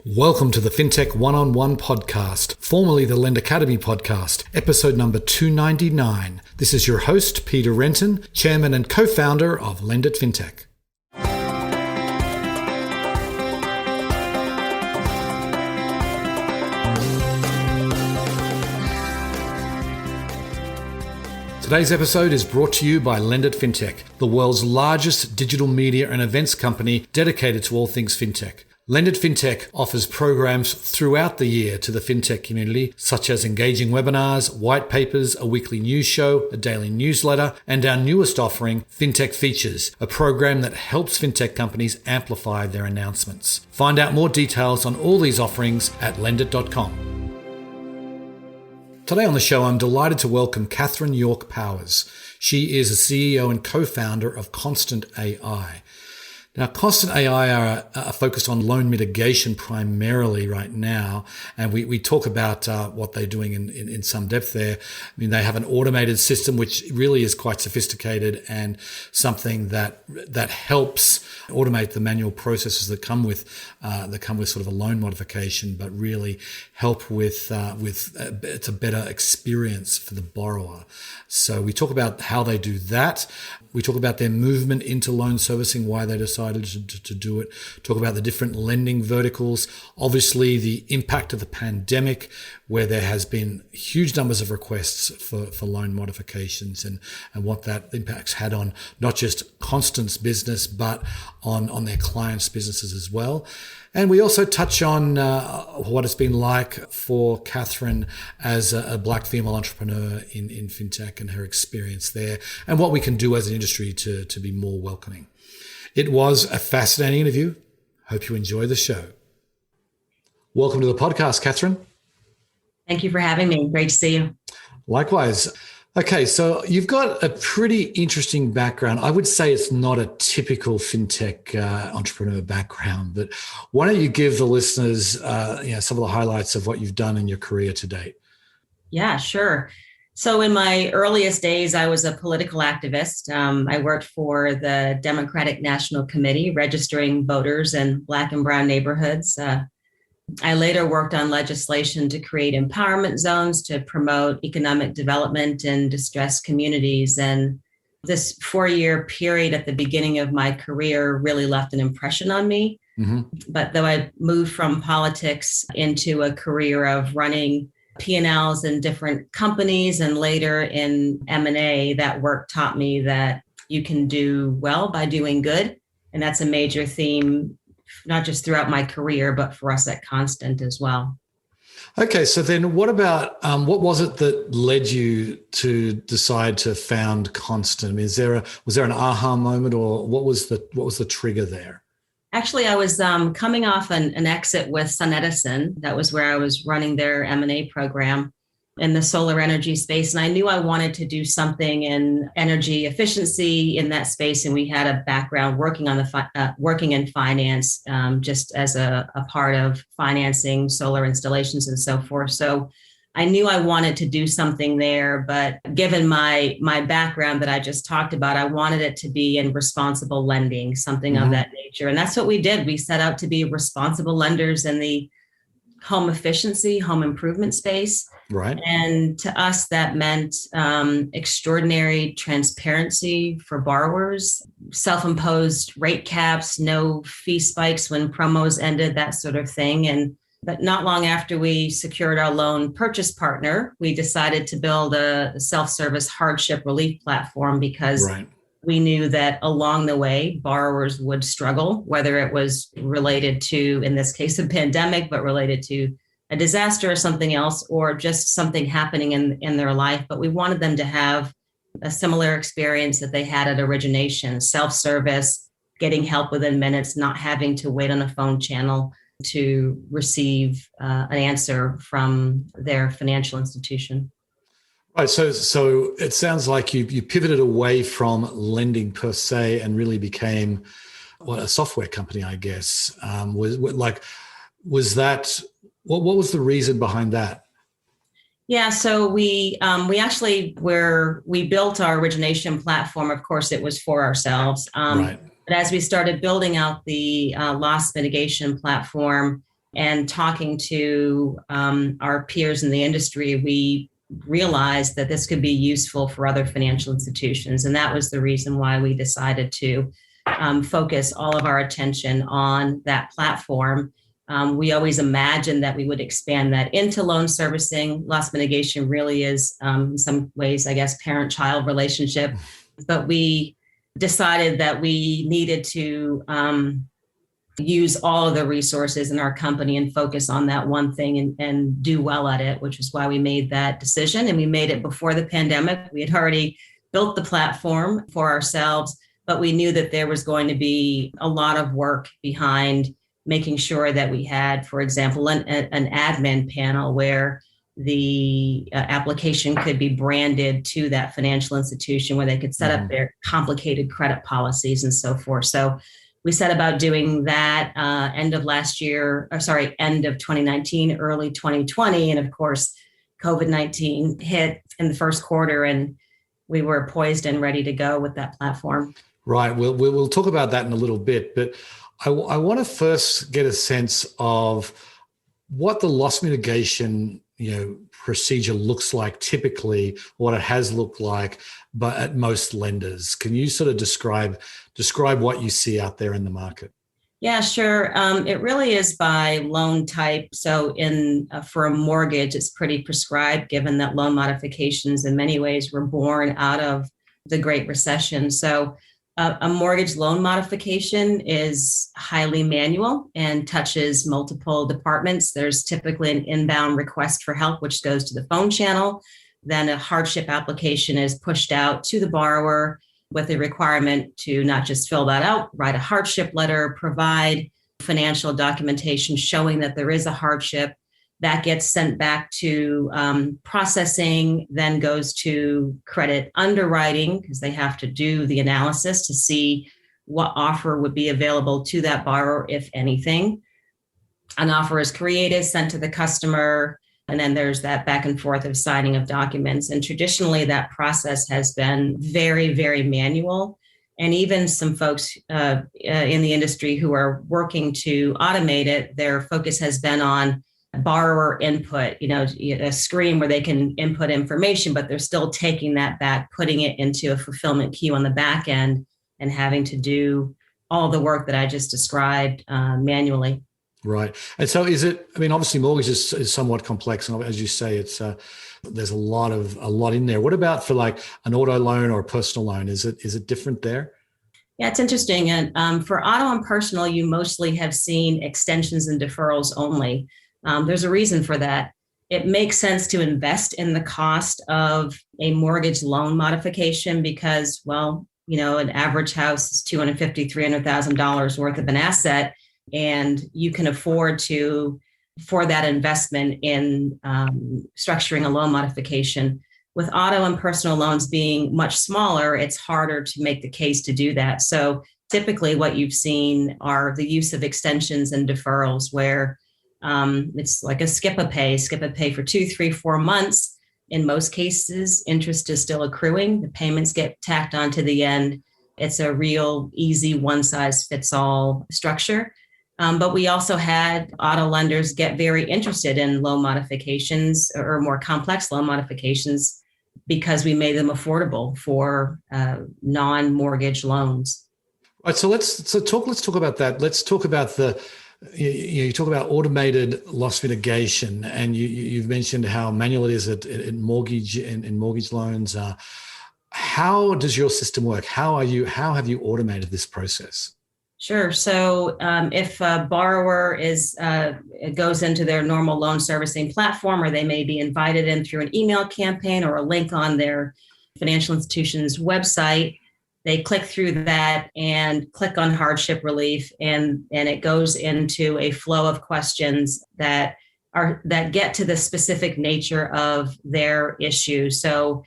Welcome to the Fintech One-on-One podcast, formerly the Lend Academy podcast, episode number 299. This is your host, Peter Renton, chairman and co-founder of Lend It Fintech. Today's episode is brought to you by Lend It Fintech, the world's largest digital media and events company dedicated to all things fintech. Lend It Fintech offers programs throughout the year to the fintech community, such as engaging webinars, white papers, a weekly news show, a daily newsletter, and our newest offering, Fintech Features, a program that helps fintech companies amplify their announcements. Find out more details on all these offerings at lendit.com. Today on the show, I'm delighted to welcome Catherine York Powers. She is a CEO and co-founder of Constant AI. Now, Constant AI are focused on loan mitigation primarily right now, and we talk about what they're doing in some depth there. I mean, they have an automated system which really is quite sophisticated and something that helps automate the manual processes that come with sort of a loan modification, but really help with it's a better experience for the borrower. So we talk about how they do that. We talk about their movement into loan servicing, why they decided to do it, talk about the different lending verticals, obviously the impact of the pandemic, where there has been huge numbers of requests for loan modifications and what that impact's had on not just Constant's business, but on their clients' businesses as well. And we also touch on what it's been like for Catherine as a black female entrepreneur in fintech and her experience there, and what we can do as an industry to be more welcoming. It was a fascinating interview. Hope you enjoy the show. Welcome to the podcast, Catherine. Thank you for having me. Great to see you. Likewise. Okay, so you've got a pretty interesting background. I would say it's not a typical fintech entrepreneur background, but why don't you give the listeners some of the highlights of what you've done in your career to date? Yeah, sure. So in my earliest days, I was a political activist. I worked for the Democratic National Committee, registering voters in Black and brown neighborhoods. I later worked on legislation to create empowerment zones to promote economic development in distressed communities. And this 4-year period at the beginning of my career really left an impression on me. Mm-hmm. But though I moved from politics into a career of running P&Ls in different companies and later in M&A, that work taught me that you can do well by doing good. And that's a major theme, not just throughout my career, but for us at Constant as well. Okay, so then what about, what was it that led you to decide to found Constant? I mean, was there an aha moment, or what was the trigger there? Actually, I was coming off an exit with SunEdison. That was where I was running their M&A program in the solar energy space. And I knew I wanted to do something in energy efficiency in that space. And we had a background working in finance, just as a part of financing solar installations and so forth. So I knew I wanted to do something there, but given my background that I just talked about, I wanted it to be in responsible lending, something of that nature. And that's what we did. We set out to be responsible lenders in the home efficiency, home improvement space. Right. And to us, that meant extraordinary transparency for borrowers, self-imposed rate caps, no fee spikes when promos ended, that sort of thing. But not long after we secured our loan purchase partner, we decided to build a self-service hardship relief platform because we knew that along the way, borrowers would struggle, whether it was related to, in this case, a pandemic, but related to a disaster or something else, or just something happening in their life. But we wanted them to have a similar experience that they had at origination, self-service, getting help within minutes, not having to wait on a phone channel to receive an answer from their financial institution. Right. So it sounds like you pivoted away from lending per se and really became a software company, I guess. Was that what was the reason behind that? Yeah, so we built our origination platform. Of course, it was for ourselves. But as we started building out the loss mitigation platform, And talking to our peers in the industry, we realized that this could be useful for other financial institutions. And that was the reason why we decided to focus all of our attention on that platform. We always imagined that we would expand that into loan servicing. Loss mitigation really is, in some ways, I guess, parent-child relationship. But we decided that we needed to use all of the resources in our company and focus on that one thing and do well at it, which is why we made that decision. And we made it before the pandemic. We had already built the platform for ourselves, but we knew that there was going to be a lot of work behind making sure that we had, for example, an admin panel where the application could be branded to that financial institution, where they could set up their complicated credit policies and so forth. So we set about doing that end of 2019, early 2020. And of course, COVID-19 hit in the first quarter, and we were poised and ready to go with that platform. Right. We'll talk about that in a little bit, but I want to first get a sense of what the loss mitigation procedure looks like typically, what it has looked like, but at most lenders. Can you sort of describe what you see out there in the market? Yeah, sure. It really is by loan type. So for a mortgage, it's pretty prescribed, given that loan modifications in many ways were born out of the Great Recession. So a mortgage loan modification is highly manual and touches multiple departments. There's typically an inbound request for help, which goes to the phone channel. Then a hardship application is pushed out to the borrower with a requirement to not just fill that out, write a hardship letter, provide financial documentation showing that there is a hardship. That gets sent back to processing, then goes to credit underwriting, because they have to do the analysis to see what offer would be available to that borrower, if anything. An offer is created, sent to the customer, and then there's that back and forth of signing of documents. And traditionally, that process has been very, very manual. And even some folks in the industry who are working to automate it, their focus has been on borrower input, a screen where they can input information, but they're still taking that back, putting it into a fulfillment queue on the back end, and having to do all the work that I just described manually. Right. And so obviously mortgage is somewhat complex. And as you say, there's a lot in there. What about for like an auto loan or a personal loan? Is it different there? Yeah, it's interesting. And for auto and personal, you mostly have seen extensions and deferrals only. There's a reason for that. It makes sense to invest in the cost of a mortgage loan modification because, an average house is $250,000, $300,000 worth of an asset, and you can afford for that investment in structuring a loan modification. With auto and personal loans being much smaller, it's harder to make the case to do that. So typically what you've seen are the use of extensions and deferrals where it's like a skip a pay for 2, 3, 4 months. In most cases, interest is still accruing. The payments get tacked onto the end. It's a real easy one-size-fits-all structure. But we also had auto lenders get very interested in loan modifications or more complex loan modifications because we made them affordable for non-mortgage loans. All right, so let's talk about that. Let's talk about you talk about automated loss mitigation, and you've mentioned how manual it is in mortgage loans. How does your system work? How have you automated this process? Sure. So if a borrower goes into their normal loan servicing platform, or they may be invited in through an email campaign or a link on their financial institution's website, they click through that and click on hardship relief, and it goes into a flow of questions that get to the specific nature of their issue. So,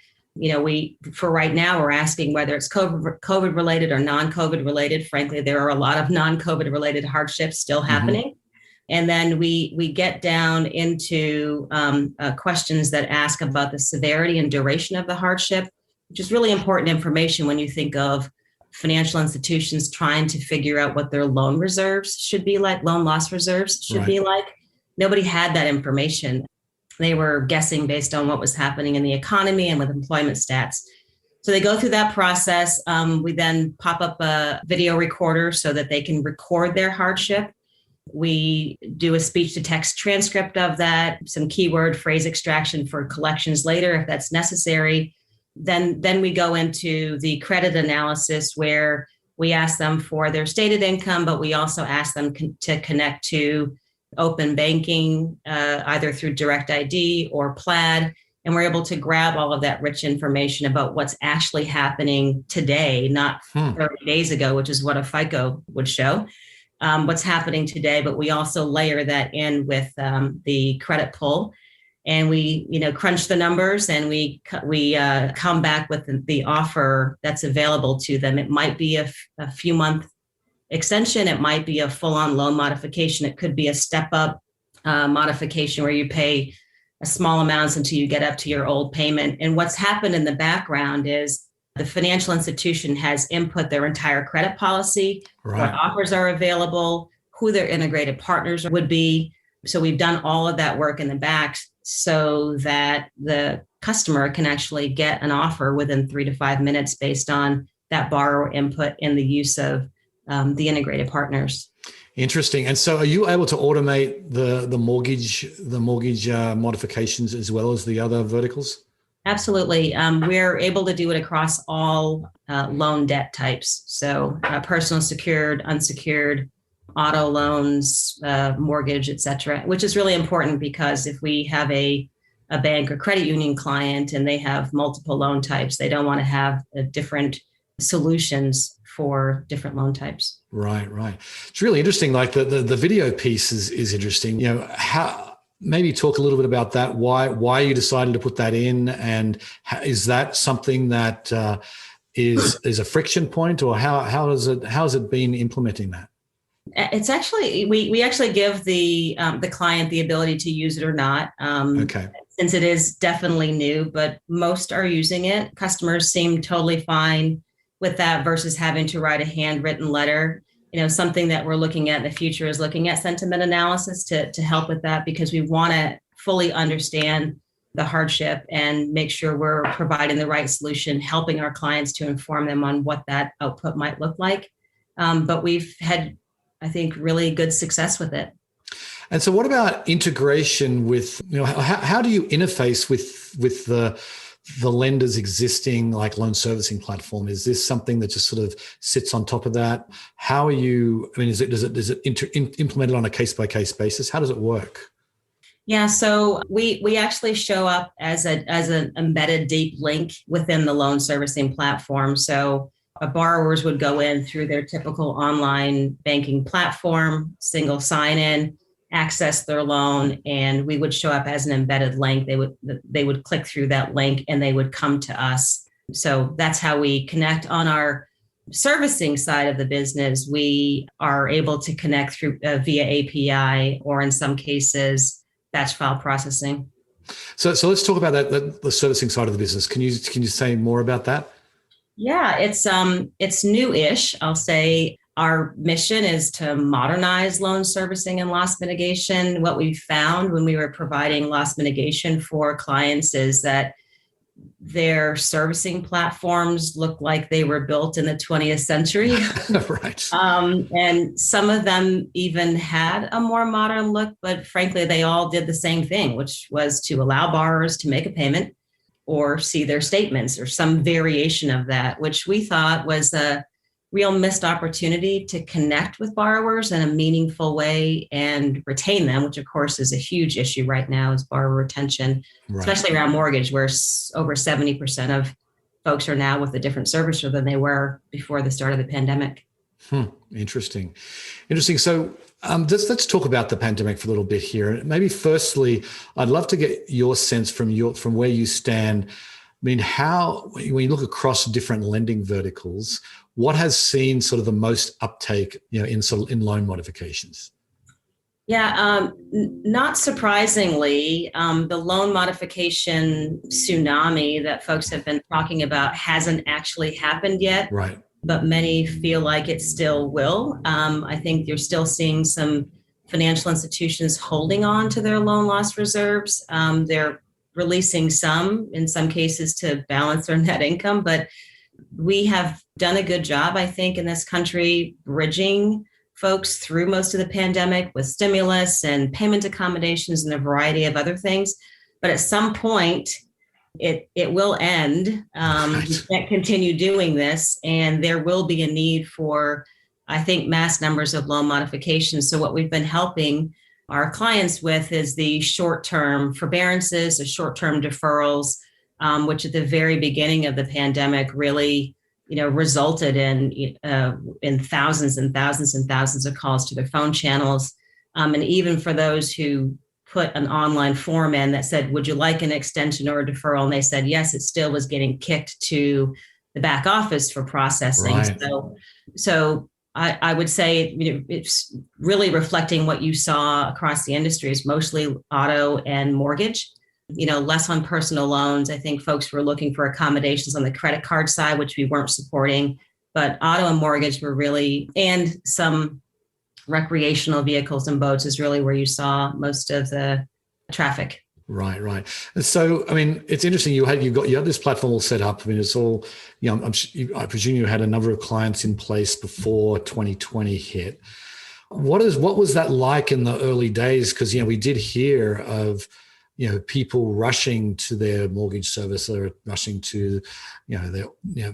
for right now, we're asking whether it's COVID related or non-COVID related. Frankly, there are a lot of non-COVID related hardships still happening. And then we get down into questions that ask about the severity and duration of the hardship, which is really important information when you think of financial institutions trying to figure out what their loan reserves should be like, loan loss reserves should be like. nobody had that information. They were guessing based on what was happening in the economy and with employment stats. So they go through that process. We then pop up a video recorder so that they can record their hardship. We do a speech to text transcript of that, some keyword phrase extraction for collections later if that's necessary. Then we go into the credit analysis where we ask them for their stated income, but we also ask them to connect to open banking, either through Direct ID or Plaid. And we're able to grab all of that rich information about what's actually happening today, not 30 days ago, which is what a FICO would show. What's happening today, but we also layer that in with the credit pull, and we, crunch the numbers, and we come back with the offer that's available to them. It might be a few month extension, it might be a full-on loan modification, it could be a step-up modification where you pay a small amounts until you get up to your old payment. And what's happened in the background is the financial institution has input their entire credit policy, what offers are available, who their integrated partners would be. So we've done all of that work in the back so that the customer can actually get an offer within 3 to 5 minutes based on that borrower input and the use of the integrated partners. Interesting. And so are you able to automate the mortgage modifications as well as the other verticals? Absolutely. We're able to do it across all loan debt types. So personal secured, unsecured, auto loans, mortgage, et cetera, which is really important because if we have a bank or credit union client and they have multiple loan types, they don't want to have different solutions for different loan types. Right. It's really interesting. Like the video piece is interesting. How maybe talk a little bit about that. Why you decided to put that in, and is that something that is a friction point, or how's it been implementing that? It's actually we actually give the client the ability to use it or not. Okay. Since it is definitely new, but most are using it. Customers seem totally fine with that versus having to write a handwritten letter. Something that we're looking at in the future is looking at sentiment analysis to help with that, because we want to fully understand the hardship and make sure we're providing the right solution, helping our clients to inform them on what that output might look like. But we've had, I think, really good success with it. And so what about integration with, how do you interface with the lender's existing like loan servicing platform? Is this something that just sort of sits on top of that? How are you, does it implemented on a case-by-case basis? How does it work? Yeah, so we actually show up as an embedded deep link within the loan servicing platform. So borrowers would go in through their typical online banking platform, single sign-in, access their loan, and we would show up as an embedded link. They would click through that link and they would come to us. So that's how we connect. On our servicing side of the business, we are able to connect through via API, or in some cases, batch file processing. So let's talk about that, the servicing side of the business. Can you say more about that? Yeah, it's new-ish, I'll say. Our mission is to modernize loan servicing and loss mitigation. What we found when we were providing loss mitigation for clients is that their servicing platforms look like they were built in the 20th century. Right. And some of them even had a more modern look, but frankly, they all did the same thing, which was to allow borrowers to make a payment or see their statements or some variation of that, which we thought was a real missed opportunity to connect with borrowers in a meaningful way and retain them, which of course is a huge issue right now, is borrower retention, right, especially around mortgage, where over 70% of folks are now with a different servicer than they were before the start of the pandemic. Interesting. So let's talk about the pandemic for a little bit here. Maybe firstly, I'd love to get your sense from where you stand. When you look across different lending verticals, what has seen sort of the most uptake, in loan modifications? Yeah, not surprisingly, the loan modification tsunami that folks have been talking about hasn't actually happened yet. Right. But many feel like it still will. I think you're still seeing some financial institutions holding on to their loan loss reserves. They're releasing some, in some cases, to balance their net income. But we have done a good job, I think, in this country, bridging folks through most of the pandemic with stimulus and payment accommodations and a variety of other things. But at some point, it will end. We can't continue doing this, and there will be a need for, I think, mass numbers of loan modifications. So what we've been helping our clients with is the short-term forbearances, the short-term deferrals, which at the very beginning of the pandemic really, resulted in thousands and thousands and thousands of calls to their phone channels. And even for those who put an online form in that said, would you like an extension or a deferral? And they said, yes, it still was getting kicked to the back office for processing. Right. So I would say it's really reflecting what you saw across the industry is mostly auto and mortgage, less on personal loans. I think folks were looking for accommodations on the credit card side, which we weren't supporting, but auto and mortgage were really, and some recreational vehicles and boats is really where you saw most of the traffic. Right. And so, I mean, it's interesting. You had this platform all set up. I mean, it's all, I presume you had a number of clients in place before 2020 hit. What was that like in the early days? Because, we did hear of, people rushing to their mortgage servicer, rushing to, their,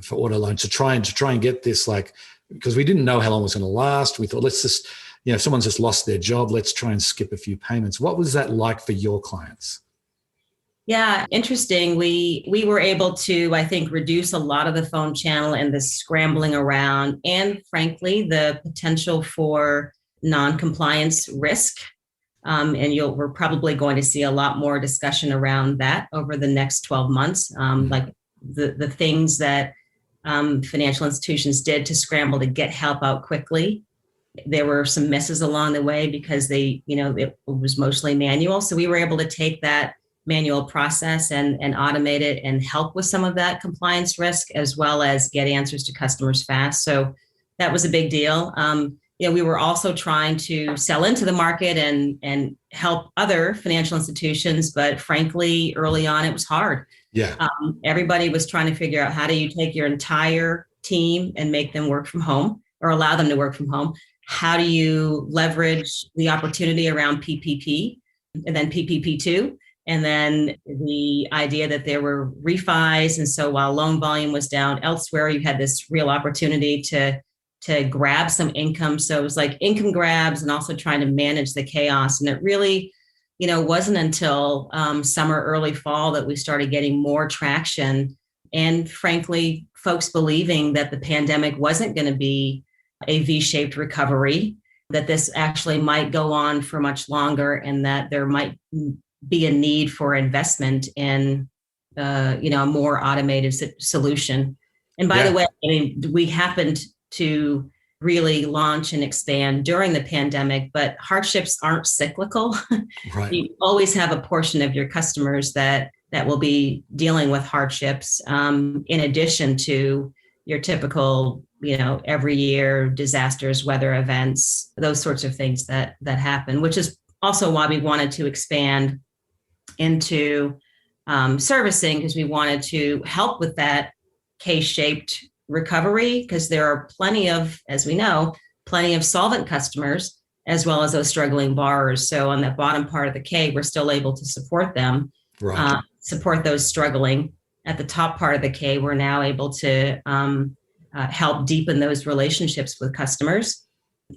for auto loans to try and get this, because we didn't know how long it was going to last. We thought, let's just, if someone's just lost their job, let's try and skip a few payments. What was that like for your clients? Yeah, interesting. We were able to, I think, reduce a lot of the phone channel and the scrambling around, and frankly, the potential for non-compliance risk. And we're probably going to see a lot more discussion around that over the next 12 months, like the things that financial institutions did to scramble to get help out quickly. There were some misses along the way because it was mostly manual. So we were able to take that manual process and automate it and help with some of that compliance risk, as well as get answers to customers fast. So that was a big deal. We were also trying to sell into the market and help other financial institutions, but frankly, early on, it was hard. Yeah. Everybody was trying to figure out, how do you take your entire team and make them work from home or allow them to work from home? How do you leverage the opportunity around PPP and then PPP2? And then the idea that there were refis. And so while loan volume was down elsewhere, you had this real opportunity to grab some income. So it was like income grabs and also trying to manage the chaos. And it really, wasn't until summer, early fall that we started getting more traction. And frankly, folks believing that the pandemic wasn't going to be a V-shaped recovery, that this actually might go on for much longer, and that there might be a need for investment in, a more automated solution. And by the way, we happened to really launch and expand during the pandemic, but hardships aren't cyclical. Right. You always have a portion of your customers that will be dealing with hardships, in addition to your typical, every year disasters, weather events, those sorts of things that happen, which is also why we wanted to expand into servicing, because we wanted to help with that K-shaped recovery, because there are as we know, plenty of solvent customers, as well as those struggling borrowers. So on that bottom part of the K, we're still able to support them, right. Support those struggling. At the top part of the K, we're now able to help deepen those relationships with customers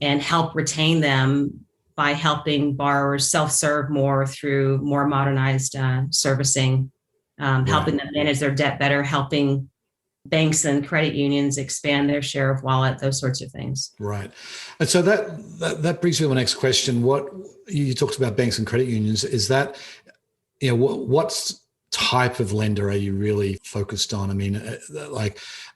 and help retain them by helping borrowers self-serve more through more modernized servicing, helping them manage their debt better, helping banks and credit unions expand their share of wallet, those sorts of things. Right. And so that brings me to my next question. What you talked about, banks and credit unions, is that, what type of lender are you really focused on? I mean,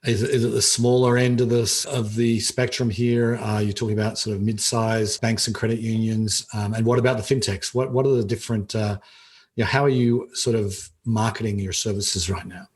is it the smaller end of the spectrum here? Are you talking about sort of mid-size banks and credit unions? And what about the fintechs? What are the different, how are you sort of marketing your services right now?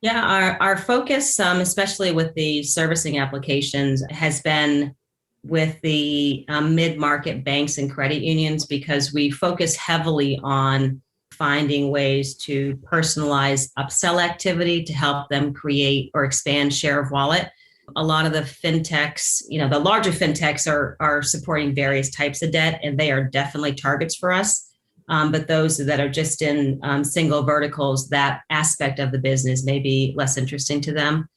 Yeah, our focus, especially with the servicing applications, has been with the mid-market banks and credit unions because we focus heavily on finding ways to personalize upsell activity to help them create or expand share of wallet. A lot of the fintechs, the larger fintechs are supporting various types of debt, and they are definitely targets for us. But those that are just in single verticals, that aspect of the business may be less interesting to them.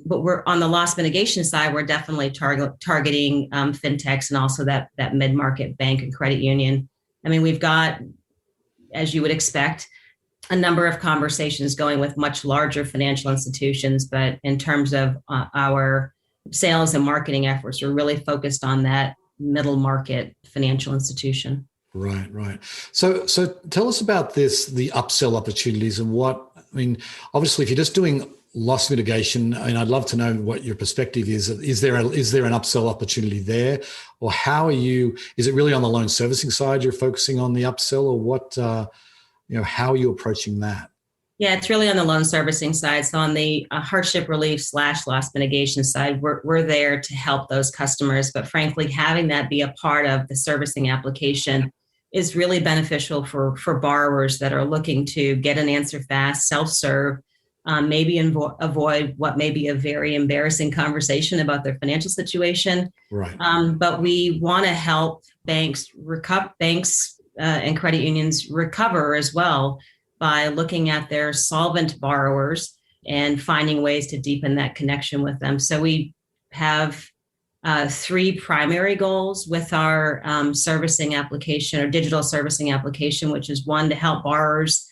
But we're on the loss mitigation side, we're definitely targeting fintechs and also that mid-market bank and credit union. I mean, we've got, as you would expect, a number of conversations going with much larger financial institutions. But in terms of our sales and marketing efforts, we're really focused on that middle market financial institution. Right. So tell us about the upsell opportunities and obviously, if you're just doing loss mitigation, I'd love to know what your perspective is. Is there an upsell opportunity there, or is it really on the loan servicing side you're focusing on the upsell, or what, how are you approaching that? Yeah, it's really on the loan servicing side. So on the hardship relief / loss mitigation side, we're there to help those customers. But frankly, having that be a part of the servicing application is really beneficial for borrowers that are looking to get an answer fast, self-serve, maybe avoid what may be a very embarrassing conversation about their financial situation. Right. But we want to help banks and credit unions recover as well by looking at their solvent borrowers and finding ways to deepen that connection with them. So we have 3 primary goals with our servicing application or digital servicing application, which is 1, to help borrowers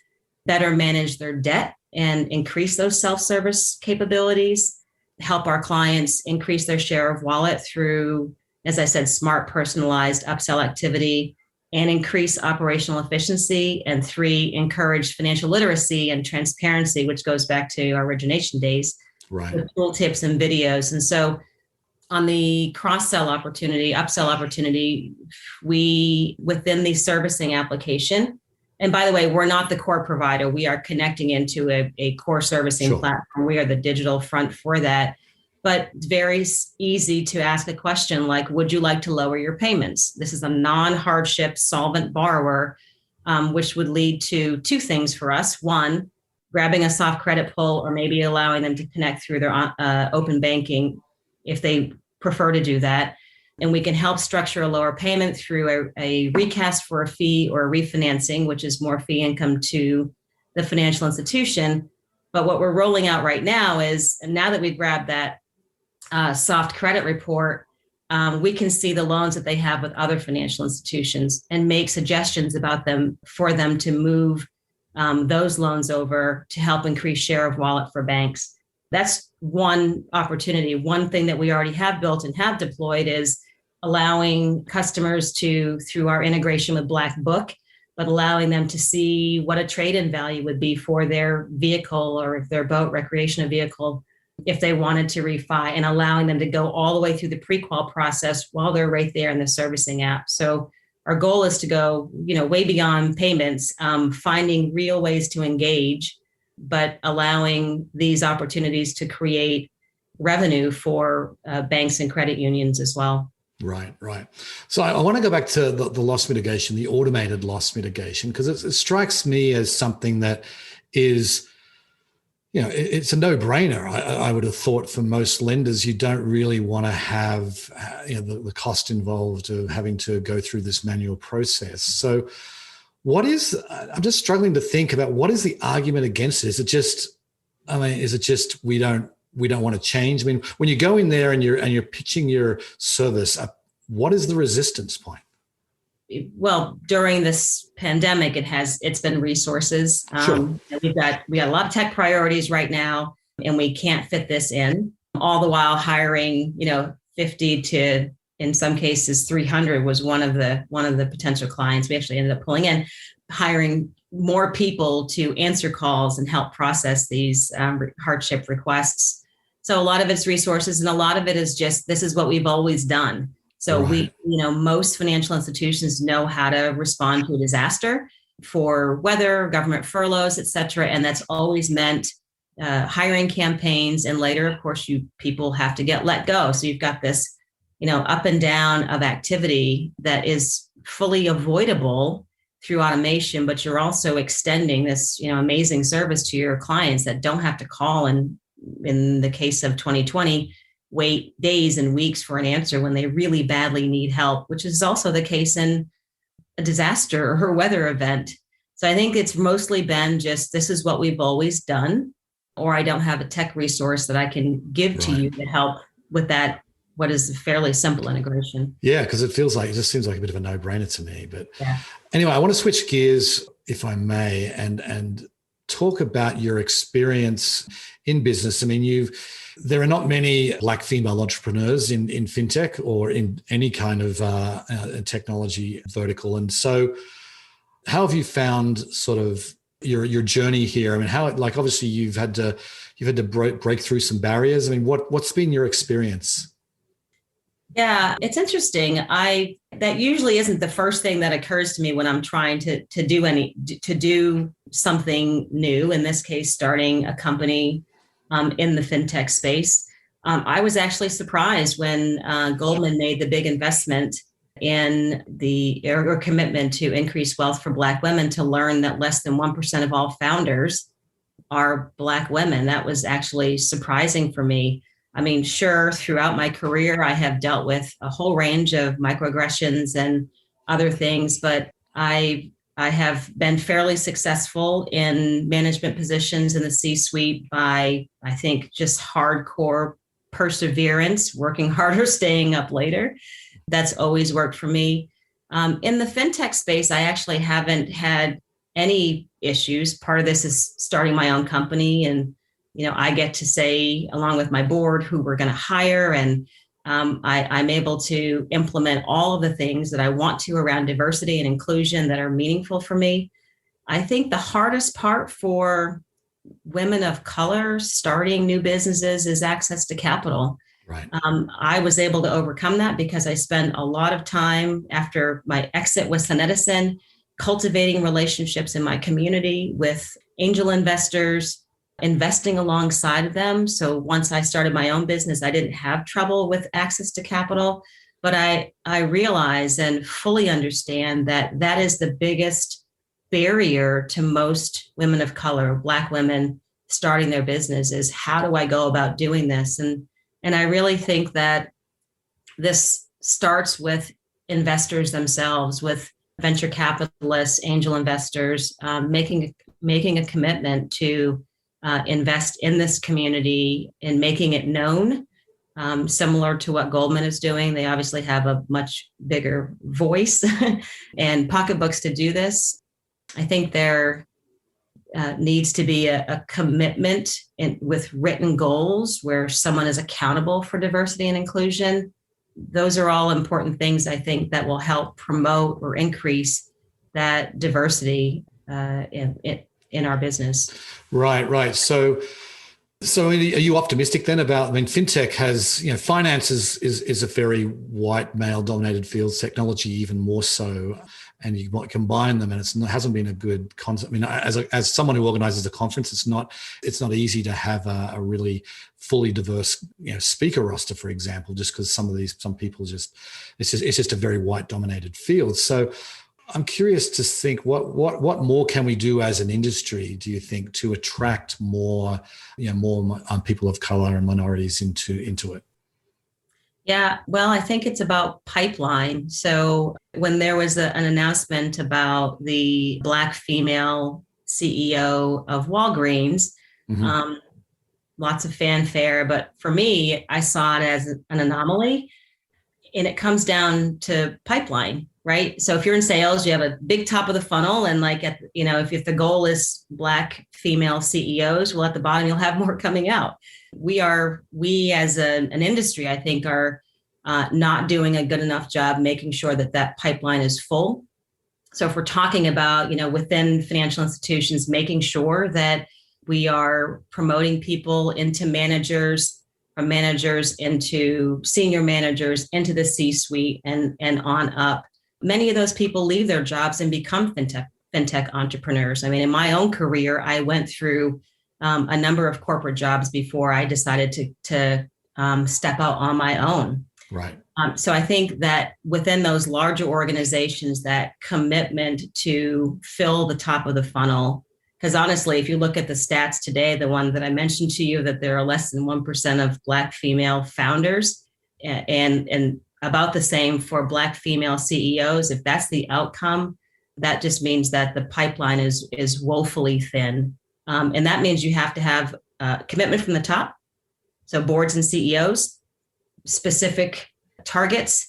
better manage their debt and increase those self-service capabilities, help our clients increase their share of wallet through, as I said, smart personalized upsell activity, and increase operational efficiency. And 3, encourage financial literacy and transparency, which goes back to our origination days, right, with tool tips and videos. And so on the cross-sell opportunity, upsell opportunity, we, within the servicing application, and by the way, we're not the core provider. We are connecting into a core servicing platform. We are the digital front for that. But it's very easy to ask a question like, would you like to lower your payments? This is a non-hardship solvent borrower, which would lead to 2 things for us. 1, grabbing a soft credit pull, or maybe allowing them to connect through their open banking if they prefer to do that. And we can help structure a lower payment through a recast for a fee or a refinancing, which is more fee income to the financial institution. But what we're rolling out right now is, now that we've grabbed that soft credit report, we can see the loans that they have with other financial institutions and make suggestions about them for them to move those loans over to help increase share of wallet for banks. That's one opportunity. One thing that we already have built and have deployed is allowing customers to, through our integration with Black Book, but allowing them to see what a trade-in value would be for their vehicle or their boat, recreational vehicle, if they wanted to refi, and allowing them to go all the way through the pre-qual process while they're right there in the servicing app. So our goal is to go, way beyond payments, finding real ways to engage, but allowing these opportunities to create revenue for banks and credit unions as well. Right. So I want to go back to the loss mitigation, the automated loss mitigation, because it strikes me as something that is, it's a no-brainer. I would have thought for most lenders, you don't really want to have the cost involved of having to go through this manual process. So I'm just struggling to think about what is the argument against it? Is it just we don't want to change? I mean, when you go in there and you're pitching your service, what is the resistance point? Well, during this pandemic, it's been resources. Sure. We got a lot of tech priorities right now, and we can't fit this in. All the while hiring, 50 to, in some cases, 300 was one of the potential clients we actually ended up pulling in, hiring more people to answer calls and help process these hardship requests. So a lot of it's resources, and a lot of it is just, this is what we've always done. So right. Most financial institutions know how to respond to a disaster for weather, government furloughs, et cetera. And that's always meant hiring campaigns. And later, of course, people have to get let go. So you've got this, up and down of activity that is fully avoidable through automation, but you're also extending this, amazing service to your clients that don't have to call, and in the case of 2020, wait days and weeks for an answer when they really badly need help, which is also the case in a disaster or a weather event. So I think it's mostly been just, this is what we've always done, or I don't have a tech resource that I can give to you to help with that, what is a fairly simple integration. Yeah, because it just seems like a bit of a no-brainer to me. But yeah. Anyway, I want to switch gears, if I may, and talk about your experience in business. I mean, there are not many Black female entrepreneurs in fintech or in any kind of technology vertical. And so how have you found sort of your journey here? I mean, obviously you've had to break through some barriers. I mean, what's been your experience? Yeah, it's interesting. That usually isn't the first thing that occurs to me when I'm trying to do something new. In this case, starting a company in the fintech space. I was actually surprised when Goldman made the big investment in or commitment to increase wealth for Black women, to learn that less than 1% of all founders are Black women. That was actually surprising for me. I mean, sure, throughout my career, I have dealt with a whole range of microaggressions and other things, but I have been fairly successful in management positions in the C-suite by, I think, just hardcore perseverance, working harder, staying up later. That's always worked for me. In the fintech space, I actually haven't had any issues. Part of this is starting my own company, and I get to say, along with my board, who we're going to hire, and I'm able to implement all of the things that I want to around diversity and inclusion that are meaningful for me. I think the hardest part for women of color starting new businesses is access to capital. Right. I was able to overcome that because I spent a lot of time after my exit with SunEdison cultivating relationships in my community with angel investors, investing alongside of them. So once I started my own business, I didn't have trouble with access to capital, but I realize and fully understand that is the biggest barrier to most women of color, Black women starting their business, is how do I go about doing this? And I really think that this starts with investors themselves, with venture capitalists, angel investors, making a commitment to invest in this community and making it known, similar to what Goldman is doing. They obviously have a much bigger voice and pocketbooks to do this. I think there needs to be a commitment with written goals where someone is accountable for diversity and inclusion. Those are all important things, I think, that will help promote or increase that diversity in our business. Right. So are you optimistic then about, I mean, fintech has, finance is a very white male dominated field, technology even more so, and you might combine them, and it hasn't been a good concept. I mean, as someone who organizes a conference, it's not easy to have a really fully diverse, speaker roster, for example, just because some people it's just a very white dominated field. So I'm curious to think what more can we do as an industry, do you think, to attract more people of color and minorities into it? Yeah, well, I think it's about pipeline. So when there was an announcement about the Black female CEO of Walgreens, mm-hmm. Lots of fanfare, but for me, I saw it as an anomaly, and it comes down to pipeline. Right. So if you're in sales, you have a big top of the funnel, and if the goal is Black female CEOs, well, at the bottom, you'll have more coming out. We as an industry, I think, are not doing a good enough job making sure that pipeline is full. So if we're talking about, within financial institutions, making sure that we are promoting people into managers, from managers into senior managers, into the C-suite and on up. Many of those people leave their jobs and become fintech entrepreneurs. I mean, in my own career, I went through a number of corporate jobs before I decided to step out on my own. Right. So I think that within those larger organizations, that commitment to fill the top of the funnel, because honestly, if you look at the stats today, the one that I mentioned to you, that there are less than 1% of Black female founders and about the same for Black female CEOs. If that's the outcome, that just means that the pipeline is woefully thin. And that means you have to have commitment from the top. So boards and CEOs, specific targets,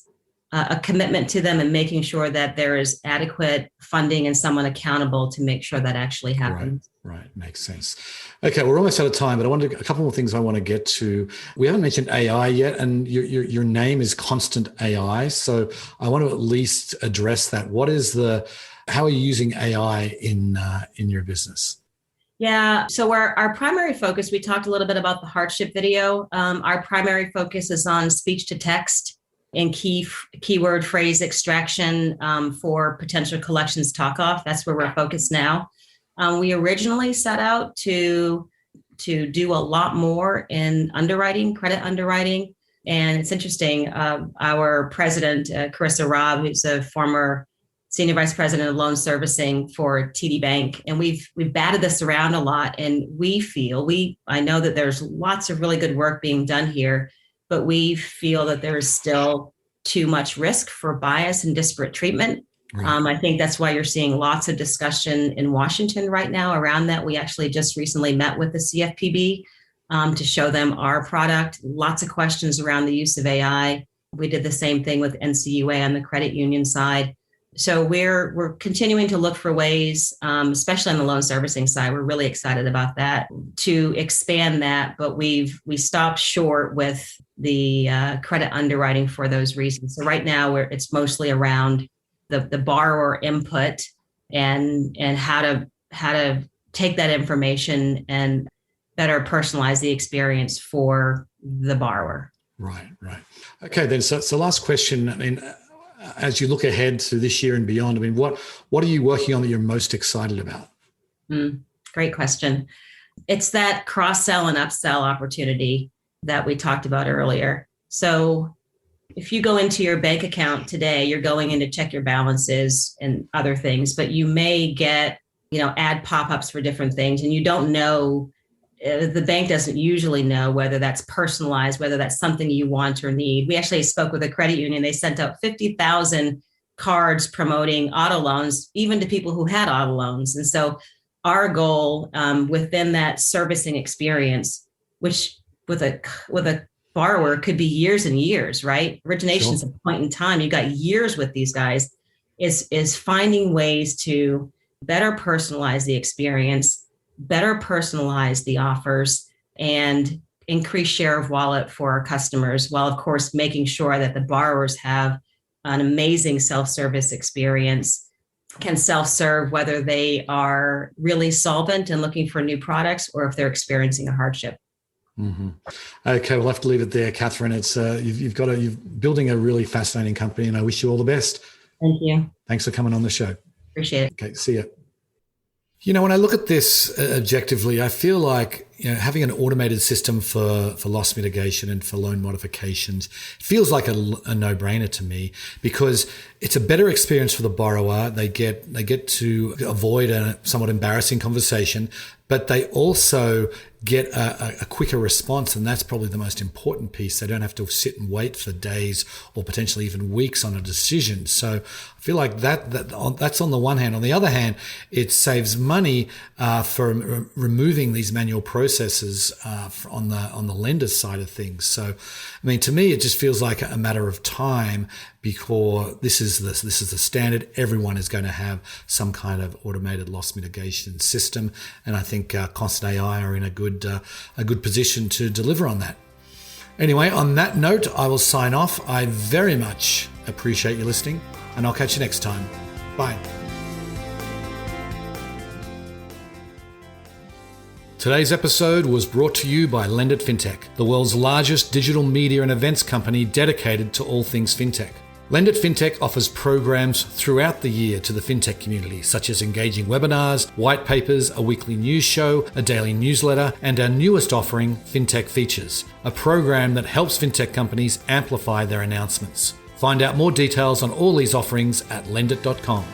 a commitment to them, and making sure that there is adequate funding and someone accountable to make sure that actually happens. Right. Makes sense. Okay, we're almost out of time, but a couple more things I want to get to. We haven't mentioned AI yet, and your name is Constant AI, so I want to at least address that. How are you using AI in your business? Yeah. So our primary focus, we talked a little bit about the hardship video. Our primary focus is on speech to text and keyword phrase extraction for potential collections talk off. That's where we're focused now. We originally set out to do a lot more in underwriting, credit underwriting. And it's interesting, our president, Carissa Robb, who's a former senior vice president of loan servicing for TD Bank. And we've batted this around a lot. And I know that there's lots of really good work being done here, but we feel that there is still too much risk for bias and disparate treatment. Right. I think that's why you're seeing lots of discussion in Washington right now around that. We actually just recently met with the CFPB to show them our product. Lots of questions around the use of AI. We did the same thing with NCUA on the credit union side. So we're continuing to look for ways, especially on the loan servicing side. We're really excited about that, to expand that. But we stopped short with the credit underwriting for those reasons. So right now it's mostly around the borrower input and how to take that information and better personalize the experience for the borrower. Right. Okay, then. So last question. I mean, as you look ahead to this year and beyond, I mean, what are you working on that you're most excited about? Great question. It's that cross-sell and upsell opportunity that we talked about earlier. So if you go into your bank account today, you're going in to check your balances and other things, but you may get, ad pop-ups for different things, and you don't know, the bank doesn't usually know whether that's personalized, whether that's something you want or need. We actually spoke with a credit union. They sent out 50,000 cards promoting auto loans, even to people who had auto loans. And so our goal within that servicing experience, which with a borrower could be years and years, right? Origination's Sure. a point in time. You got years with these guys, is finding ways to better personalize the experience, better personalize the offers, and increase share of wallet for our customers, while of course making sure that the borrowers have an amazing self-service experience, can self-serve whether they are really solvent and looking for new products or if they're experiencing a hardship. Mm-hmm. Okay, we'll have to leave it there, Catherine. It's you're building a really fascinating company, and I wish you all the best. Thank you. Thanks for coming on the show. Appreciate it. Okay, see you. When I look at this objectively, I feel like having an automated system for loss mitigation and for loan modifications feels like a no-brainer to me, because it's a better experience for the borrower. They get to avoid a somewhat embarrassing conversation, but they also get a quicker response, and that's probably the most important piece. They don't have to sit and wait for days or potentially even weeks on a decision. So I feel like that's on the one hand. On the other hand, it saves money for removing these manual processes on the lender's side of things. So, I mean, to me, it just feels like a matter of time before this is the standard. Everyone is going to have some kind of automated loss mitigation system, and I think Constant AI are in a good position to deliver on that. Anyway, on that note, I will sign off. I very much appreciate you listening, and I'll catch you next time. Bye. Today's episode was brought to you by Lend It Fintech, the world's largest digital media and events company dedicated to all things fintech. Lendit Fintech offers programs throughout the year to the fintech community, such as engaging webinars, white papers, a weekly news show, a daily newsletter, and our newest offering, Fintech Features, a program that helps fintech companies amplify their announcements. Find out more details on all these offerings at lendit.com.